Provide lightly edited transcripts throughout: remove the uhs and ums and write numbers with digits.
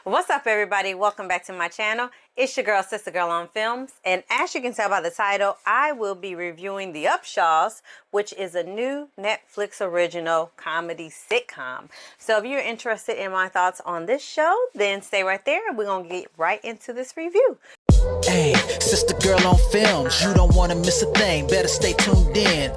What's up, everybody? Welcome back to my channel. It's your girl, Sista Gurl on Films. And as you can tell by the title, I will be reviewing The Upshaws, which is a new Netflix original comedy sitcom. So if you're interested in my thoughts on this show, then stay right there and we're going to get right into this review. Hey, Sista Gurl on Films, you don't want to miss a thing, better stay tuned in.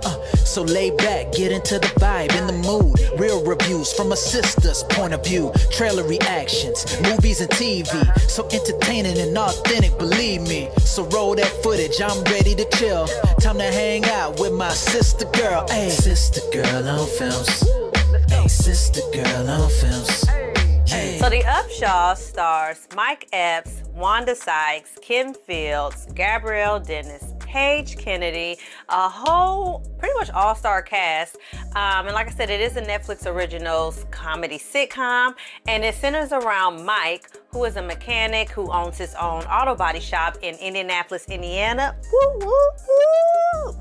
So lay back, get into the vibe, in the mood. Real reviews from a sister's point of view. Trailer reactions, movies and TV. So entertaining and authentic, believe me. So roll that footage, I'm ready to chill. Time to hang out with my Sista Gurl. Hey, Sista Gurl on Films. Hey, Sista Gurl on Films. Hey. So The Upshaws stars Mike Epps, Wanda Sykes, Kim Fields, Gabrielle Dennis, Paige Kennedy, a whole pretty much all-star cast. And like I said, it is a Netflix Originals comedy sitcom, and it centers around Mike, who is a mechanic who owns his own auto body shop in Indianapolis, Indiana. Woo, woo, woo.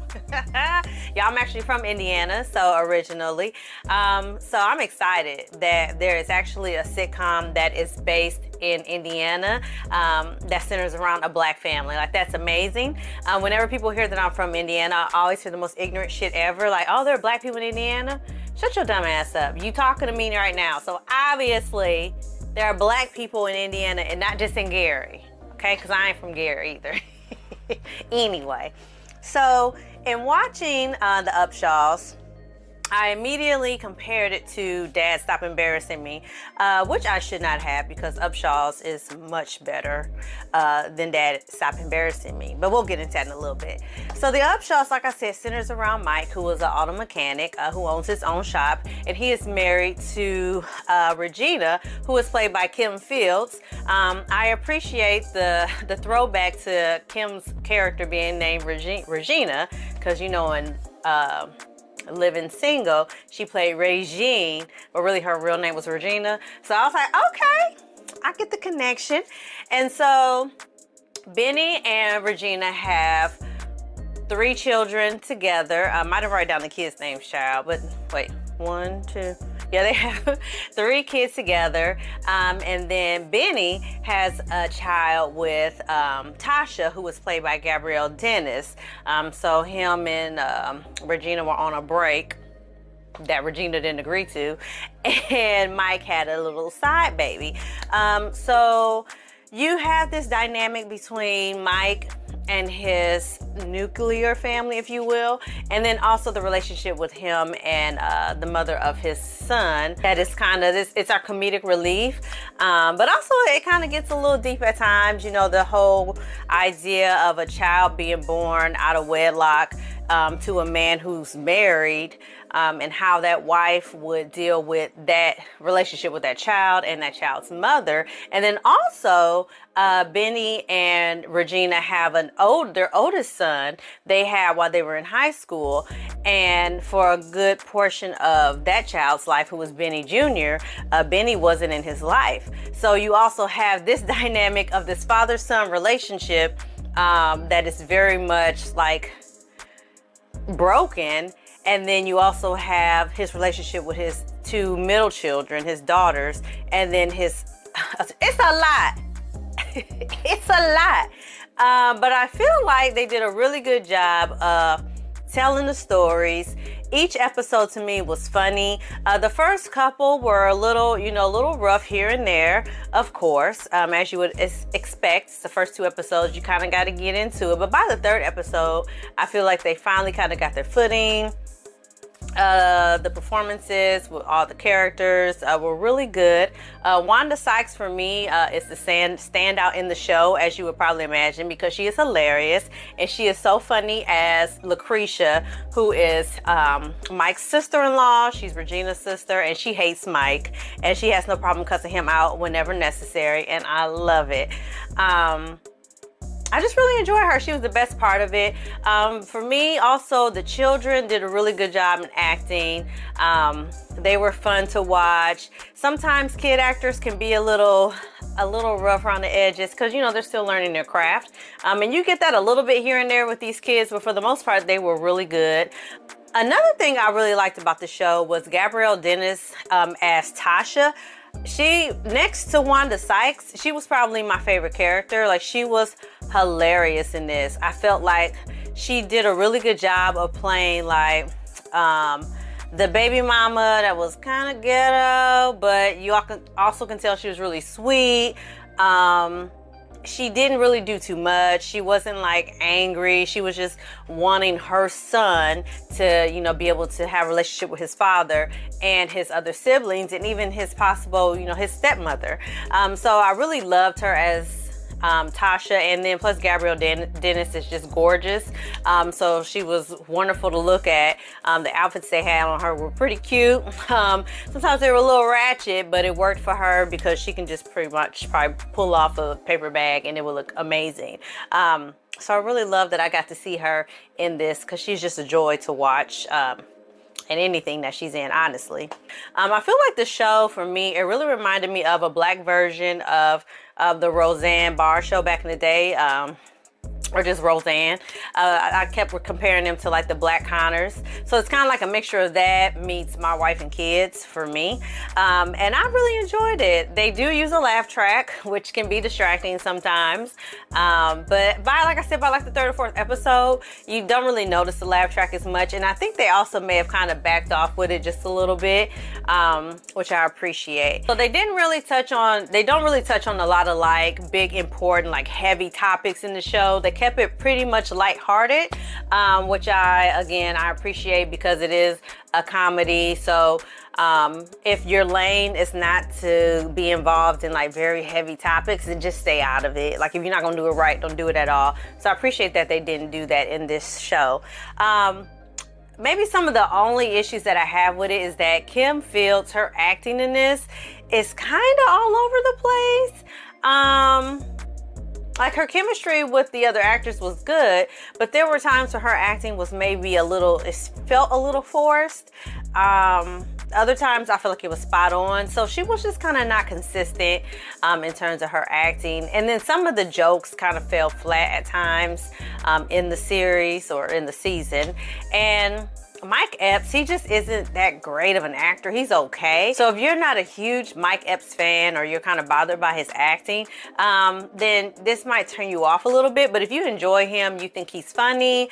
Yeah, I'm actually from Indiana, so originally. So I'm excited that there is actually a sitcom that is based in Indiana that centers around a black family. Like, that's amazing. Whenever people hear that I'm from Indiana, I always hear the most ignorant shit ever. Like, oh, there are black people in Indiana? Shut your dumb ass up. You talking to me right now. So obviously, there are black people in Indiana and not just in Gary, okay? Because I ain't from Gary either. Anyway, so in watching The Upshaws, I immediately compared it to Dad Stop Embarrassing Me, which I should not have, because Upshaws is much better than Dad Stop Embarrassing Me. But we'll get into that in a little bit. So The Upshaws, like I said, centers around Mike, who is an auto mechanic who owns his own shop, and he is married to Regina, who is played by Kim Fields. I appreciate the throwback to Kim's character being named Regina, because you know in Living Single, she played Regine, but really her real name was Regina. So I was like, okay, I get the connection. And so Benny and Regina have 3 children together. I might have written down the kids' names, child, but wait, 1, 2. Yeah, they have 3 kids together. And then Benny has a child with Tasha, who was played by Gabrielle Dennis. So him and Regina were on a break that Regina didn't agree to. And Mike had a little side baby. So you have this dynamic between Mike and his nuclear family, if you will, and then also the relationship with him and the mother of his son. That is kind of this, it's our comedic relief, but also it kind of gets a little deep at times. You know, the whole idea of a child being born out of wedlock to a man who's married, and how that wife would deal with that relationship with that child and that child's mother. And then also Benny and Regina have their oldest son they had while they were in high school, and for a good portion of that child's life, who was Benny Jr., Benny wasn't in his life. So you also have this dynamic of this father-son relationship that is very much like broken. And then you also have his relationship with his 2 middle children, his daughters, and then it's a lot. It's a lot. But I feel like they did a really good job of telling the stories. Each episode to me was funny. The first couple were a little rough here and there, of course, as you would expect. The first 2 episodes, you kind of got to get into it. But by the 3rd episode, I feel like they finally kind of got their footing. The performances with all the characters were really good. Wanda Sykes, for me, is the standout in the show, as you would probably imagine, because she is hilarious and she is so funny as Lucretia, who is Mike's sister-in-law. She's Regina's sister, and she hates Mike, and she has no problem cussing him out whenever necessary, and I love it. I just really enjoy her. She was the best part of it. For me, also, the children did a really good job in acting. They were fun to watch. Sometimes kid actors can be a little rough around the edges because, you know, they're still learning their craft. And you get that a little bit here and there with these kids, but for the most part, they were really good. Another thing I really liked about the show was Gabrielle Dennis as Tasha. she, next to Wanda Sykes, she was probably my favorite character. Like, she was hilarious in this. I felt like she did a really good job of playing like the baby mama that was kind of ghetto, but you also can tell she was really sweet. She didn't really do too much. She wasn't like angry. She was just wanting her son to, you know, be able to have a relationship with his father and his other siblings, and even his possible, you know, his stepmother. So I really loved her as Tasha, and then plus Gabrielle Dennis is just gorgeous. So she was wonderful to look at. The outfits they had on her were pretty cute. Sometimes they were a little ratchet, but it worked for her because she can just pretty much probably pull off a paper bag and it would look amazing. So I really love that I got to see her in this because she's just a joy to watch. And anything that she's in, honestly. I feel like the show, for me, it really reminded me of a black version of the Roseanne bar show back in the day. Or just Roseanne. I kept comparing them to like the Black Connors. So it's kind of like a mixture of that meets My Wife and Kids for me. And I really enjoyed it. They do use a laugh track, which can be distracting sometimes. But like I said, by like the third or fourth episode, you don't really notice the laugh track as much. And I think they also may have kind of backed off with it just a little bit, which I appreciate. So they don't really touch on a lot of like big, important, like heavy topics in the show. They kept it pretty much lighthearted, which I appreciate because it is a comedy. So if your lane is not to be involved in like very heavy topics, then just stay out of it. Like, if you're not gonna do it right, don't do it at all. So I appreciate that they didn't do that in this show. Maybe some of the only issues that I have with it is that Kim Fields, her acting in this is kind of all over the place. Like, her chemistry with the other actors was good, but there were times where her acting was maybe it felt a little forced. Other times I feel like it was spot on. So she was just kind of not consistent in terms of her acting. And then some of the jokes kind of fell flat at times in the series or in the season. And Mike Epps, he just isn't that great of an actor. He's okay. So if you're not a huge Mike Epps fan, or you're kind of bothered by his acting, then this might turn you off a little bit. But if you enjoy him, you think he's funny,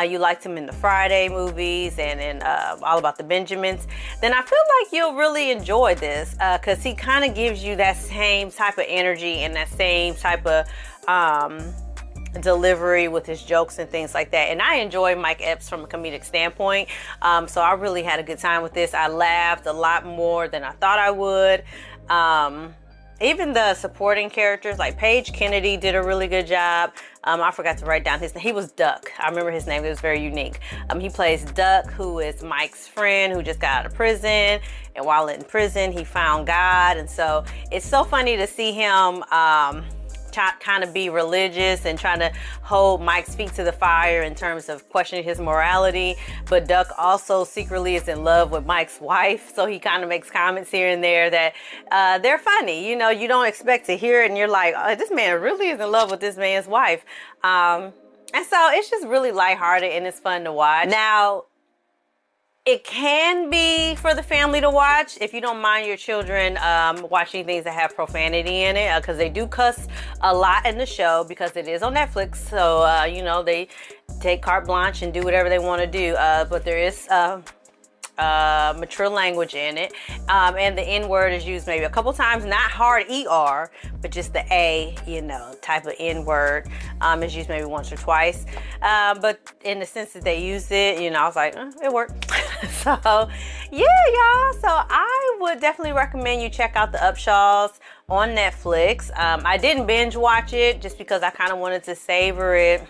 you liked him in the Friday movies and in All About the Benjamins, then I feel like you'll really enjoy this because he kind of gives you that same type of energy and that same type of delivery with his jokes and things like that. And I enjoy Mike Epps from a comedic standpoint. So I really had a good time with this. I laughed a lot more than I thought I would. Even the supporting characters, like Paige Kennedy did a really good job. I forgot to write down his name. He was Duck. I remember his name. It was very unique. He plays Duck, who is Mike's friend who just got out of prison. And while in prison, he found God. And so it's so funny to see him kind of be religious and trying to hold Mike's feet to the fire in terms of questioning his morality. But Duck also secretly is in love with Mike's wife. So he kind of makes comments here and there that they're funny. You know, you don't expect to hear it and you're like, oh, this man really is in love with this man's wife. And so it's just really lighthearted and it's fun to watch. Now, it can be for the family to watch if you don't mind your children watching things that have profanity in it, because they do cuss a lot in the show because it is on Netflix. So, you know, they take carte blanche and do whatever they want to do. But there is mature language in it. And the N-word is used maybe a couple times, not hard ER, but just the A, you know, type of N-word is used maybe once or twice. But in the sense that they used it, you know, I was like, it worked. So, yeah, y'all. So I would definitely recommend you check out the Upshaws on Netflix. I didn't binge watch it just because I kind of wanted to savor it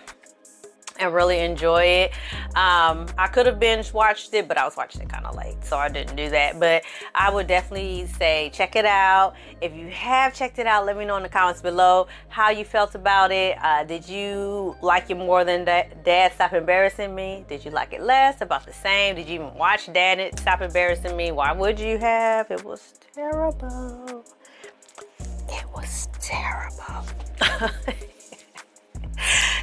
and really enjoy it. I could have binge watched it, but I was watching it kind of late, so I didn't do that. But I would definitely say check it out. If you have checked it out, let me know in the comments below how you felt about it. Did you like it more than Dad Stop Embarrassing Me? Did you like it less? About the same? Did you even watch Dad Stop Embarrassing Me? Why would you have? It was terrible. It was terrible.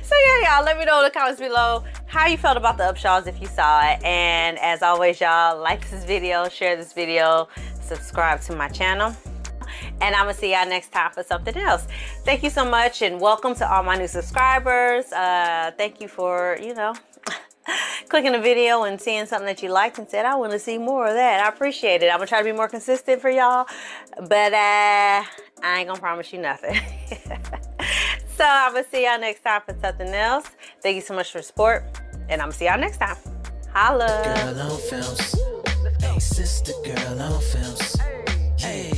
So yeah, y'all, let me know in the comments below how you felt about the Upshaws if you saw it. And as always, y'all, like this video, share this video, subscribe to my channel. And I'm gonna see y'all next time for something else. Thank you so much, and welcome to all my new subscribers. Thank you for, you know, clicking the video and seeing something that you liked and said, I want to see more of that. I appreciate it. I'm gonna try to be more consistent for y'all, but I ain't gonna promise you nothing. So I'm gonna see y'all next time for something else. Thank you so much for support, and I'm gonna see y'all next time. Holla. Girl on films. Hey, sister girl on films. Hey.